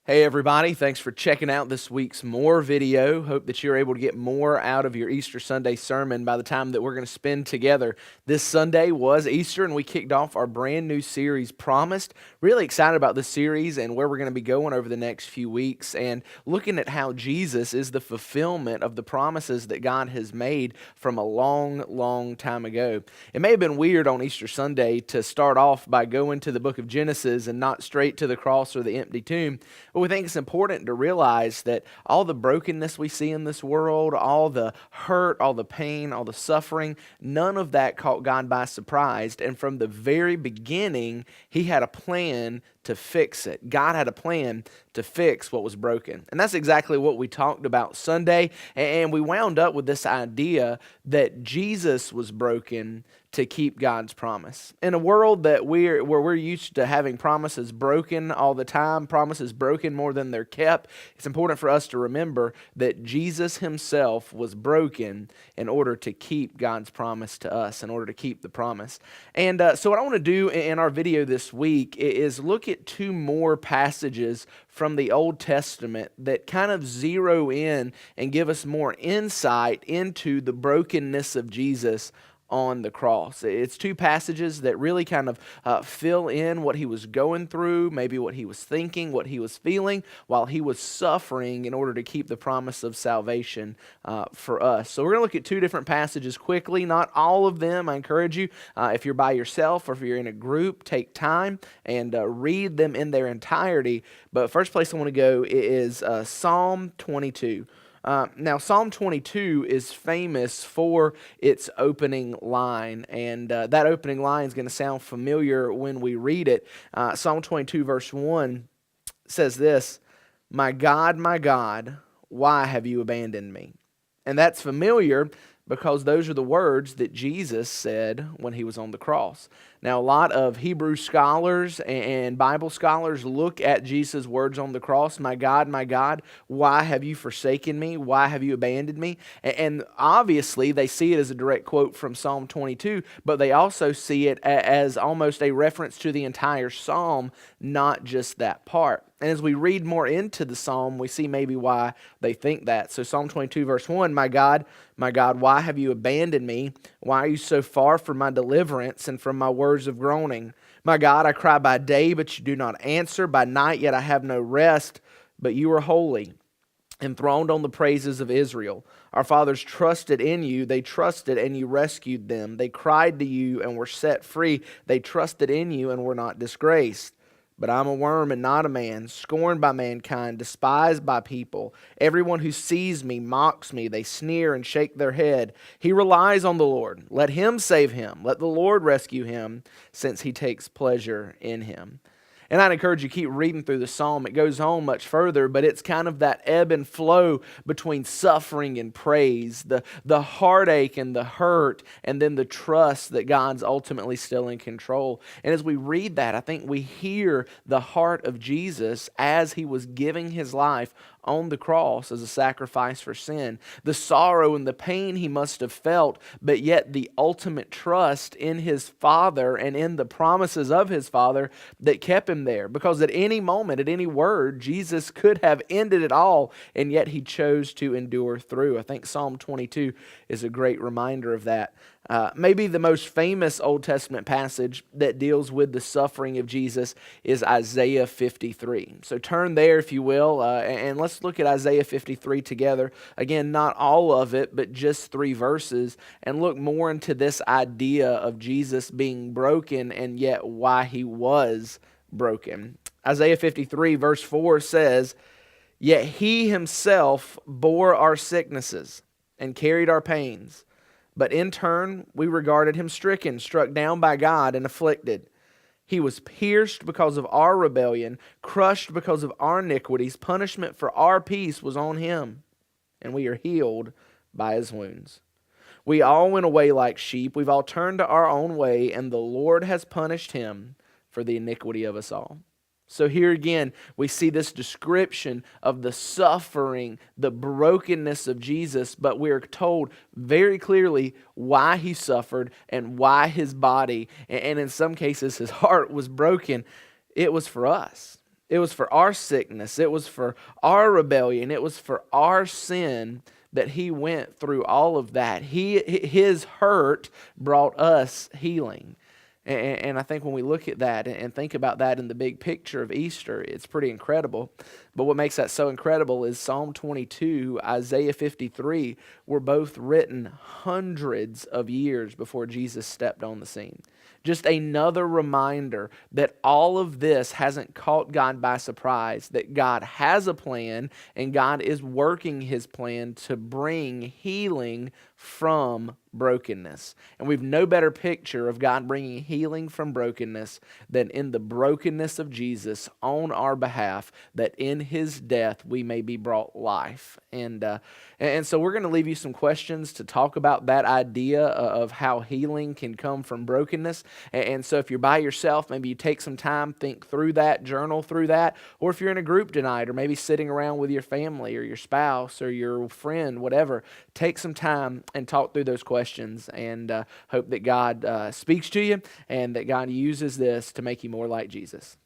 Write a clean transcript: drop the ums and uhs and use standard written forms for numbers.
Hey everybody, thanks for checking out this week's More video. Hope that you're able to get more out of your Easter Sunday sermon by the time that we're going to spend together. This Sunday was Easter and we kicked off our brand new series, Promised. Really excited about this series and where we're going to be going over the next few weeks and looking at how Jesus is the fulfillment of the promises that God has made from a long time ago. It may have been weird on Easter Sunday to start off by going to the book of Genesis and not straight to the cross or the empty tomb. But we think it's important to realize that all the brokenness we see in this world, all the hurt, all the pain, all the suffering, none of that caught God by surprise. And from the very beginning, He had a plan to fix it. God had a plan to fix what was broken. And that's exactly what we talked about Sunday. And we wound up with this idea that Jesus was broken to keep God's promise. In a world where we're used to having promises broken all the time, promises broken more than they're kept, it's important for us to remember that Jesus himself was broken in order to keep God's promise to us, in order to keep the promise. And so what I want to do in our video this week is look at two more passages from the Old Testament that kind of zero in and give us more insight into the brokenness of Jesus on the cross. It's two passages that really kind of fill in what he was going through, maybe what he was thinking, what he was feeling while he was suffering in order to keep the promise of salvation for us. So we're going to look at two different passages quickly, not all of them. I encourage you, if you're by yourself or if you're in a group, take time and read them in their entirety. But first place I want to go is Psalm 22. Now, Psalm 22 is famous for its opening line, and that opening line is going to sound familiar when we read it. Psalm 22, verse 1 says this, my God, why have you abandoned me?" And that's familiar because those are the words that Jesus said when he was on the cross. Now, a lot of Hebrew scholars and Bible scholars look at Jesus' words on the cross, my God, why have you forsaken me? Why have you abandoned me?" And obviously, they see it as a direct quote from Psalm 22, but they also see it as almost a reference to the entire psalm, not just that part. And as we read more into the psalm, we see maybe why they think that. So Psalm 22, verse 1, my God, why have you abandoned me? Why are you so far from my deliverance and from my words of groaning? My God, I cry by day, but you do not answer. By night, yet I have no rest, but you are holy, enthroned on the praises of Israel. Our fathers trusted in you. They trusted and you rescued them. They cried to you and were set free. They trusted in you and were not disgraced. But I'm a worm and not a man, scorned by mankind, despised by people. Everyone who sees me mocks me. They sneer and shake their head. He relies on the Lord. Let him save him. Let the Lord rescue him, since he takes pleasure in him. And I'd encourage you to keep reading through the psalm. It goes on much further, but it's kind of that ebb and flow between suffering and praise, the heartache and the hurt, and then the trust that God's ultimately still in control. And as we read that, I think we hear the heart of Jesus as he was giving his life on the cross as a sacrifice for sin. The sorrow and the pain he must have felt, but yet the ultimate trust in his Father and in the promises of his Father that kept him there. Because at any moment, at any word, Jesus could have ended it all, and yet he chose to endure through. I think Psalm 22 is a great reminder of that. Maybe the most famous Old Testament passage that deals with the suffering of Jesus is Isaiah 53. So turn there, if you will, and let's look at Isaiah 53 together. Again, not all of it, but just 3 verses, and look more into this idea of Jesus being broken and yet why he was broken. Isaiah 53, verse 4 says, "Yet he himself bore our sicknesses and carried our pains. But in turn, we regarded him stricken, struck down by God, and afflicted. He was pierced because of our rebellion, crushed because of our iniquities. Punishment for our peace was on him, and we are healed by his wounds. We all went away like sheep. We've all turned to our own way, and the Lord has punished him for the iniquity of us all." So here again, we see this description of the suffering, the brokenness of Jesus, but we're told very clearly why he suffered and why his body, and in some cases his heart, was broken. It was for us. It was for our sickness. It was for our rebellion. It was for our sin that he went through all of that. His hurt brought us healing. And I think when we look at that and think about that in the big picture of Easter, it's pretty incredible. But what makes that so incredible is Psalm 22, Isaiah 53 were both written hundreds of years before Jesus stepped on the scene. Just another reminder that all of this hasn't caught God by surprise, that God has a plan and God is working his plan to bring healing from brokenness. And we've no better picture of God bringing healing from brokenness than in the brokenness of Jesus on our behalf, that in his death we may be brought life. And so we're going to leave you some questions to talk about that idea of how healing can come from brokenness. And so if you're by yourself, maybe you take some time, think through that, journal through that. Or if you're in a group tonight, or maybe sitting around with your family or your spouse or your friend, whatever, take some time and talk through those questions, and hope that God speaks to you and that God uses this to make you more like Jesus.